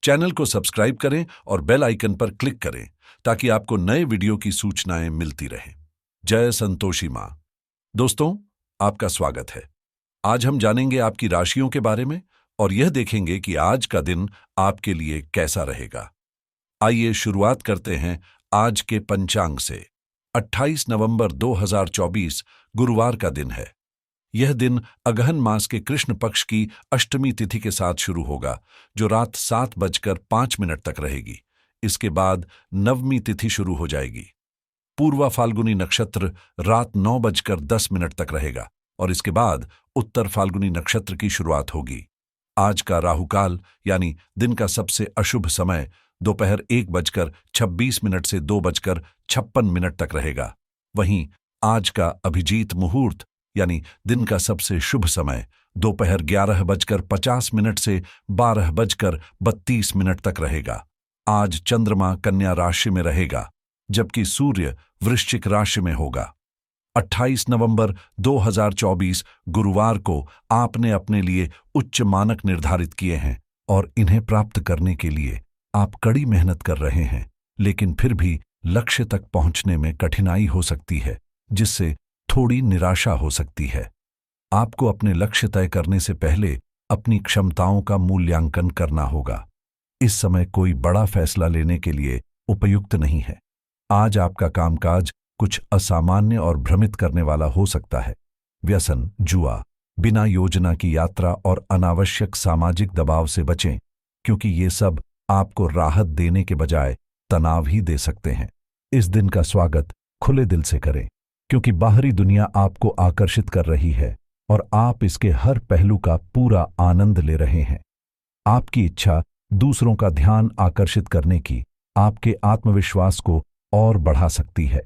Channel को subscribe करें और बेल आइकन पर क्लिक करें ताकि आपको नए वीडियो की सूचनाएं मिलती रहें। जय संतोषी मां। दोस्तों, आपका स्वागत है। आज हम जानेंगे आपकी राशियों के बारे में और यह देखेंगे कि आज का दिन आपके लिए कैसा रहेगा। आइए शुरुआत करते हैं आज के पंचांग से। 28 नवंबर 2024 गुरुवार का दिन है। यह दिन अगहन मास के कृष्ण पक्ष की अष्टमी तिथि के साथ शुरू होगा, जो रात 7:05 तक रहेगी। इसके बाद नवमी तिथि शुरू हो जाएगी। पूर्वा फाल्गुनी नक्षत्र रात 9:10 तक रहेगा और इसके बाद उत्तर फाल्गुनी नक्षत्र की शुरुआत होगी। आज का राहुकाल यानी दिन का सबसे अशुभ समय दोपहर 1:26 से 2:56 तक रहेगा। वहीं आज का अभिजीत मुहूर्त यानी दिन का सबसे शुभ समय दोपहर 11:50 से 12:32 तक रहेगा। आज चंद्रमा कन्या राशि में रहेगा, जबकि सूर्य वृश्चिक राशि में होगा। 28 नवंबर 2024 गुरुवार को आपने अपने लिए उच्च मानक निर्धारित किए हैं और इन्हें प्राप्त करने के लिए आप कड़ी मेहनत कर रहे हैं, लेकिन फिर भी लक्ष्य तक पहुंचने में कठिनाई हो सकती है, जिससे थोड़ी निराशा हो सकती है। आपको अपने लक्ष्य तय करने से पहले अपनी क्षमताओं का मूल्यांकन करना होगा। इस समय कोई बड़ा फैसला लेने के लिए उपयुक्त नहीं है। आज आपका कामकाज कुछ असामान्य और भ्रमित करने वाला हो सकता है। व्यसन, जुआ, बिना योजना की यात्रा और अनावश्यक सामाजिक दबाव से बचें, क्योंकि ये सब आपको राहत देने के बजाय तनाव ही दे सकते हैं। इस दिन का स्वागत खुले दिल से करें, क्योंकि बाहरी दुनिया आपको आकर्षित कर रही है और आप इसके हर पहलू का पूरा आनंद ले रहे हैं। आपकी इच्छा दूसरों का ध्यान आकर्षित करने की आपके आत्मविश्वास को और बढ़ा सकती है।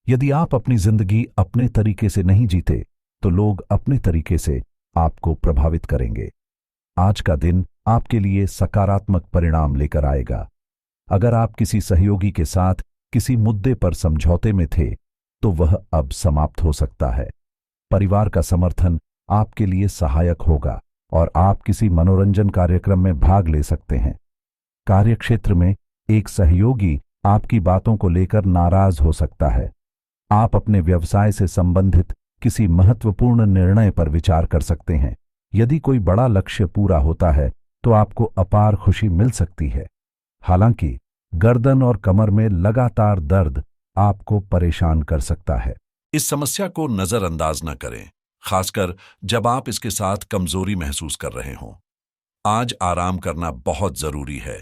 यदि आप अपनी जिंदगी अपने तरीके से नहीं जीते, तो लोग अपने तरीके से आपको प्रभावित करेंगे। आज का दिन आपके लिए सकारात्मक परिणाम लेकर आएगा। अगर आप किसी सहयोगी के साथ किसी मुद्दे पर समझौते में थे, तो वह अब समाप्त हो सकता है। परिवार का समर्थन आपके लिए सहायक होगा और आप किसी मनोरंजन कार्यक्रम में भाग ले सकते हैं। कार्यक्षेत्र में एक सहयोगी आपकी बातों को लेकर नाराज हो सकता है। आप अपने व्यवसाय से संबंधित किसी महत्वपूर्ण निर्णय पर विचार कर सकते हैं। यदि कोई बड़ा लक्ष्य पूरा होता है, तो आपको अपार खुशी मिल सकती है। हालांकि गर्दन और कमर में लगातार दर्द आपको परेशान कर सकता है। इस समस्या को नजरअंदाज न करें, खासकर जब आप इसके साथ कमजोरी महसूस कर रहे हों। आज आराम करना बहुत जरूरी है।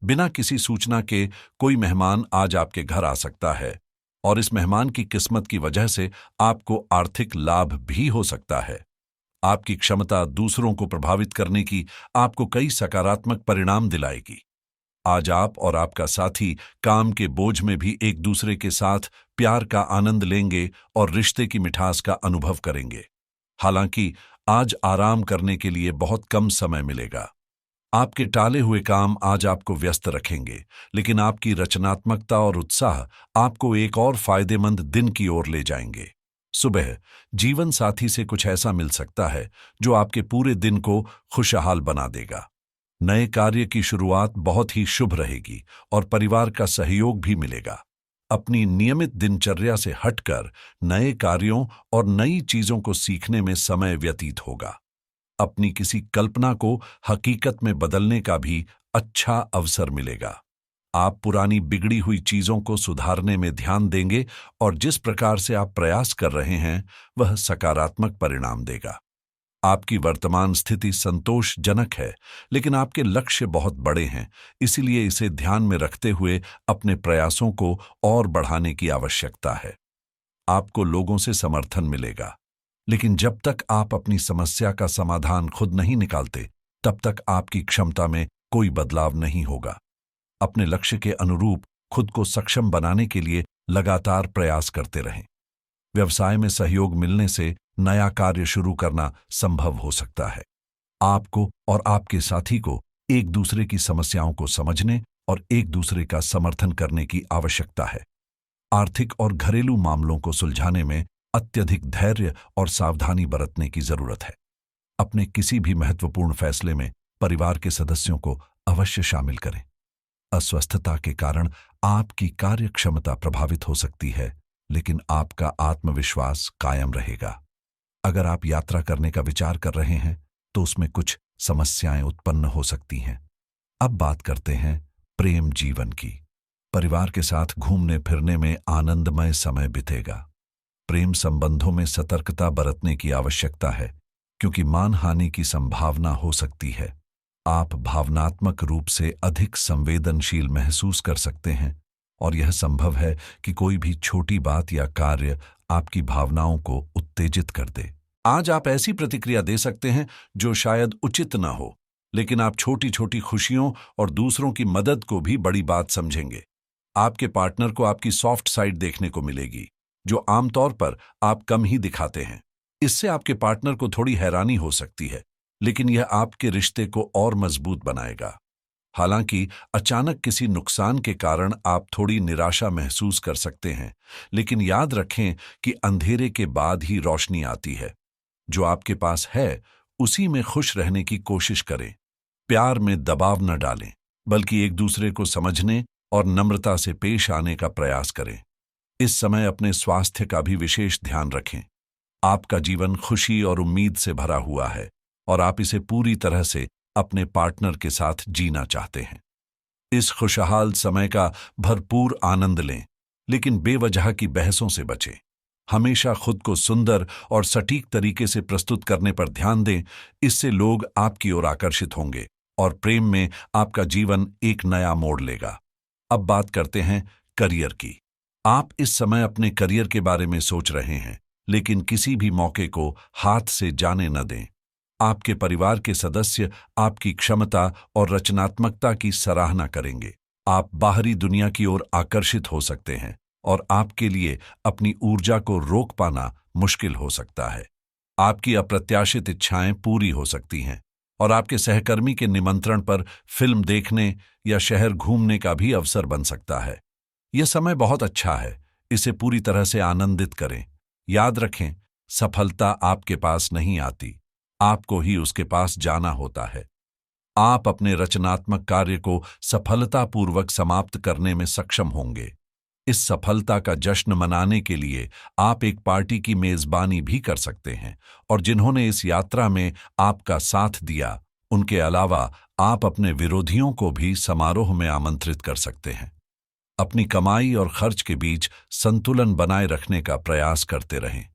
बिना किसी सूचना के कोई मेहमान आज आपके घर आ सकता है और इस मेहमान की किस्मत की वजह से आपको आर्थिक लाभ भी हो सकता है। आपकी क्षमता दूसरों को प्रभावित करने की आपको कई सकारात्मक परिणाम दिलाएगी। आज आप और आपका साथी काम के बोझ में भी एक दूसरे के साथ प्यार का आनंद लेंगे और रिश्ते की मिठास का अनुभव करेंगे। हालांकि आज आराम करने के लिए बहुत कम समय मिलेगा। आपके टाले हुए काम आज आपको व्यस्त रखेंगे, लेकिन आपकी रचनात्मकता और उत्साह आपको एक और फायदेमंद दिन की ओर ले जाएंगे। सुबह जीवन साथी से कुछ ऐसा मिल सकता है जो आपके पूरे दिन को खुशहाल बना देगा। नए कार्य की शुरुआत बहुत ही शुभ रहेगी और परिवार का सहयोग भी मिलेगा। अपनी नियमित दिनचर्या से हटकर नए कार्यों और नई चीजों को सीखने में समय व्यतीत होगा। अपनी किसी कल्पना को हकीकत में बदलने का भी अच्छा अवसर मिलेगा। आप पुरानी बिगड़ी हुई चीजों को सुधारने में ध्यान देंगे और जिस प्रकार से आप प्रयास कर रहे हैं, वह सकारात्मक परिणाम देगा। आपकी वर्तमान स्थिति संतोषजनक है, लेकिन आपके लक्ष्य बहुत बड़े हैं, इसीलिए इसे ध्यान में रखते हुए अपने प्रयासों को और बढ़ाने की आवश्यकता है। आपको लोगों से समर्थन मिलेगा, लेकिन जब तक आप अपनी समस्या का समाधान खुद नहीं निकालते, तब तक आपकी क्षमता में कोई बदलाव नहीं होगा। अपने लक्ष्य के अनुरूप खुद को सक्षम बनाने के लिए लगातार प्रयास करते रहें। व्यवसाय में सहयोग मिलने से नया कार्य शुरू करना संभव हो सकता है। आपको और आपके साथी को एक दूसरे की समस्याओं को समझने और एक दूसरे का समर्थन करने की आवश्यकता है। आर्थिक और घरेलू मामलों को सुलझाने में अत्यधिक धैर्य और सावधानी बरतने की जरूरत है। अपने किसी भी महत्वपूर्ण फैसले में परिवार के सदस्यों को अवश्य शामिल करें। अस्वस्थता के कारण आपकी कार्य क्षमता प्रभावित हो सकती है, लेकिन आपका आत्मविश्वास कायम रहेगा। अगर आप यात्रा करने का विचार कर रहे हैं तो उसमें कुछ समस्याएं उत्पन्न हो सकती हैं। अब बात करते हैं प्रेम जीवन की। परिवार के साथ घूमने फिरने में आनंदमय समय बीतेगा। प्रेम संबंधों में सतर्कता बरतने की आवश्यकता है, क्योंकि मानहानि की संभावना हो सकती है। आप भावनात्मक रूप से अधिक संवेदनशील महसूस कर सकते हैं और यह संभव है कि कोई भी छोटी बात या कार्य आपकी भावनाओं को उत्तेजित कर दे। आज आप ऐसी प्रतिक्रिया दे सकते हैं जो शायद उचित न हो, लेकिन आप छोटी छोटी खुशियों और दूसरों की मदद को भी बड़ी बात समझेंगे। आपके पार्टनर को आपकी सॉफ्ट साइड देखने को मिलेगी, जो आमतौर पर आप कम ही दिखाते हैं। इससे आपके पार्टनर को थोड़ी हैरानी हो सकती है, लेकिन यह आपके रिश्ते को और मजबूत बनाएगा। हालांकि अचानक किसी नुकसान के कारण आप थोड़ी निराशा महसूस कर सकते हैं, लेकिन याद रखें कि अंधेरे के बाद ही रोशनी आती है। जो आपके पास है उसी में खुश रहने की कोशिश करें। प्यार में दबाव न डालें, बल्कि एक दूसरे को समझने और नम्रता से पेश आने का प्रयास करें। इस समय अपने स्वास्थ्य का भी विशेष ध्यान रखें। आपका जीवन खुशी और उम्मीद से भरा हुआ है और आप इसे पूरी तरह से अपने पार्टनर के साथ जीना चाहते हैं। इस खुशहाल समय का भरपूर आनंद लें, लेकिन बेवजह की बहसों से बचें। हमेशा खुद को सुंदर और सटीक तरीके से प्रस्तुत करने पर ध्यान दें। इससे लोग आपकी ओर आकर्षित होंगे और प्रेम में आपका जीवन एक नया मोड़ लेगा। अब बात करते हैं करियर की। आप इस समय अपने करियर के बारे में सोच रहे हैं, लेकिन किसी भी मौके को हाथ से जाने न दें। आपके परिवार के सदस्य आपकी क्षमता और रचनात्मकता की सराहना करेंगे। आप बाहरी दुनिया की ओर आकर्षित हो सकते हैं और आपके लिए अपनी ऊर्जा को रोक पाना मुश्किल हो सकता है। आपकी अप्रत्याशित इच्छाएं पूरी हो सकती हैं और आपके सहकर्मी के निमंत्रण पर फिल्म देखने या शहर घूमने का भी अवसर बन सकता है। यह समय बहुत अच्छा है, इसे पूरी तरह से आनंदित करें। याद रखें, सफलता आपके पास नहीं आती, आपको ही उसके पास जाना होता है। आप अपने रचनात्मक कार्य को सफलतापूर्वक समाप्त करने में सक्षम होंगे। इस सफलता का जश्न मनाने के लिए आप एक पार्टी की मेजबानी भी कर सकते हैं और जिन्होंने इस यात्रा में आपका साथ दिया, उनके अलावा आप अपने विरोधियों को भी समारोह में आमंत्रित कर सकते हैं। अपनी कमाई और खर्च के बीच संतुलन बनाए रखने का प्रयास करते रहें।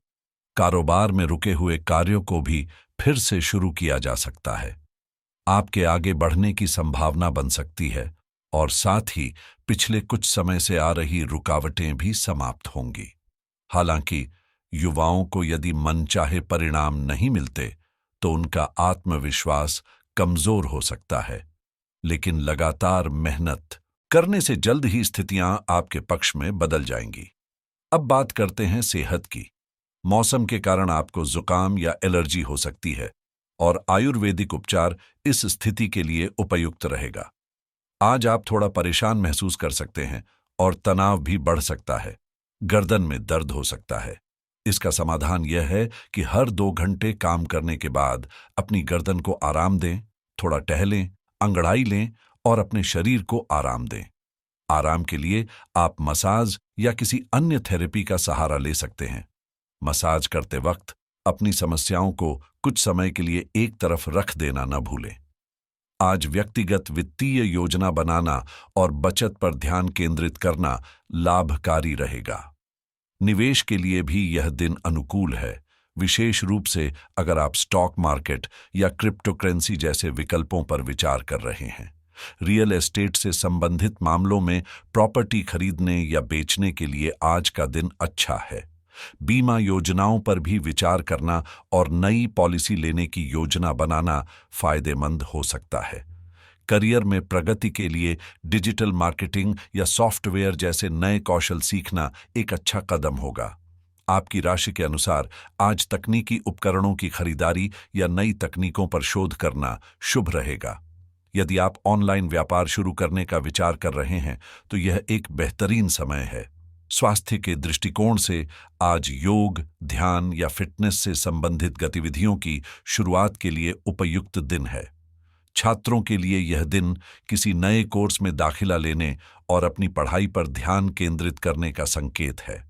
कारोबार में रुके हुए कार्यों को भी फिर से शुरू किया जा सकता है। आपके आगे बढ़ने की संभावना बन सकती है और साथ ही पिछले कुछ समय से आ रही रुकावटें भी समाप्त होंगी। हालांकि युवाओं को यदि मनचाहे परिणाम नहीं मिलते तो उनका आत्मविश्वास कमजोर हो सकता है, लेकिन लगातार मेहनत करने से जल्द ही स्थितियां आपके पक्ष में बदल जाएंगी। अब बात करते हैं सेहत की। मौसम के कारण आपको जुकाम या एलर्जी हो सकती है और आयुर्वेदिक उपचार इस स्थिति के लिए उपयुक्त रहेगा। आज आप थोड़ा परेशान महसूस कर सकते हैं और तनाव भी बढ़ सकता है। गर्दन में दर्द हो सकता है। इसका समाधान यह है कि हर 2 घंटे काम करने के बाद अपनी गर्दन को आराम दें, थोड़ा टहलें, अंगड़ाई लें और अपने शरीर को आराम दें। आराम के लिए आप मसाज या किसी अन्य थेरेपी का सहारा ले सकते हैं। मसाज करते वक्त अपनी समस्याओं को कुछ समय के लिए एक तरफ रख देना न भूलें। आज व्यक्तिगत वित्तीय योजना बनाना और बचत पर ध्यान केंद्रित करना लाभकारी रहेगा। निवेश के लिए भी यह दिन अनुकूल है, विशेष रूप से अगर आप स्टॉक मार्केट या क्रिप्टोकरेंसी जैसे विकल्पों पर विचार कर रहे हैं। रियल एस्टेट से संबंधित मामलों में प्रॉपर्टी खरीदने या बेचने के लिए आज का दिन अच्छा है। बीमा योजनाओं पर भी विचार करना और नई पॉलिसी लेने की योजना बनाना फायदेमंद हो सकता है। करियर में प्रगति के लिए डिजिटल मार्केटिंग या सॉफ्टवेयर जैसे नए कौशल सीखना एक अच्छा कदम होगा। आपकी राशि के अनुसार आज तकनीकी उपकरणों की खरीदारी या नई तकनीकों पर शोध करना शुभ रहेगा। यदि आप ऑनलाइन व्यापार शुरू करने का विचार कर रहे हैं तो यह एक बेहतरीन समय है। स्वास्थ्य के दृष्टिकोण से आज योग, ध्यान या फिटनेस से संबंधित गतिविधियों की शुरुआत के लिए उपयुक्त दिन है। छात्रों के लिए यह दिन किसी नए कोर्स में दाखिला लेने और अपनी पढ़ाई पर ध्यान केंद्रित करने का संकेत है।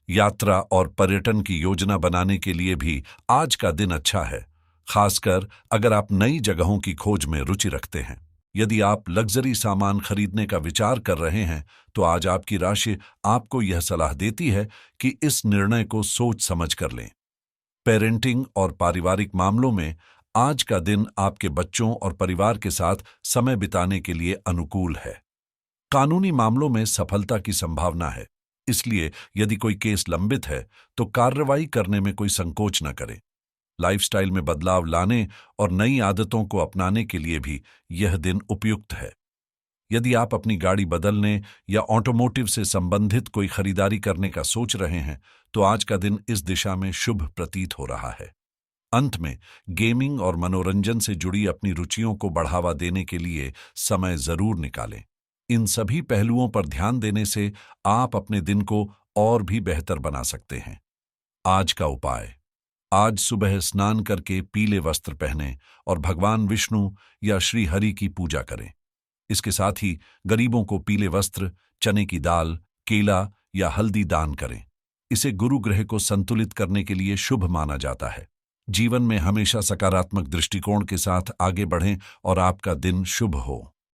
यात्रा और पर्यटन की योजना बनाने के लिए भी आज का दिन अच्छा है, खासकर अगर आप नई जगहों की खोज में रुचि रखते हैं। यदि आप लग्जरी सामान खरीदने का विचार कर रहे हैं, तो आज आपकी राशि आपको यह सलाह देती है कि इस निर्णय को सोच समझ कर लें। पेरेंटिंग और पारिवारिक मामलों में आज का दिन आपके बच्चों और परिवार के साथ समय बिताने के लिए अनुकूल है। कानूनी मामलों में सफलता की संभावना है, इसलिए यदि कोई केस लंबित है तो कार्रवाई करने में कोई संकोच न करें। लाइफस्टाइल में बदलाव लाने और नई आदतों को अपनाने के लिए भी यह दिन उपयुक्त है। यदि आप अपनी गाड़ी बदलने या ऑटोमोटिव से संबंधित कोई खरीदारी करने का सोच रहे हैं, तो आज का दिन इस दिशा में शुभ प्रतीत हो रहा है। अंत में, गेमिंग और मनोरंजन से जुड़ी अपनी रुचियों को बढ़ावा देने के लिए समय जरूर निकालें। इन सभी पहलुओं पर ध्यान देने से आप अपने दिन को और भी बेहतर बना सकते हैं। आज का उपाय: आज सुबह स्नान करके पीले वस्त्र पहनें और भगवान विष्णु या श्री हरि की पूजा करें। इसके साथ ही गरीबों को पीले वस्त्र, चने की दाल, केला या हल्दी दान करें। इसे गुरु ग्रह को संतुलित करने के लिए शुभ माना जाता है। जीवन में हमेशा सकारात्मक दृष्टिकोण के साथ आगे बढ़ें और आपका दिन शुभ हो।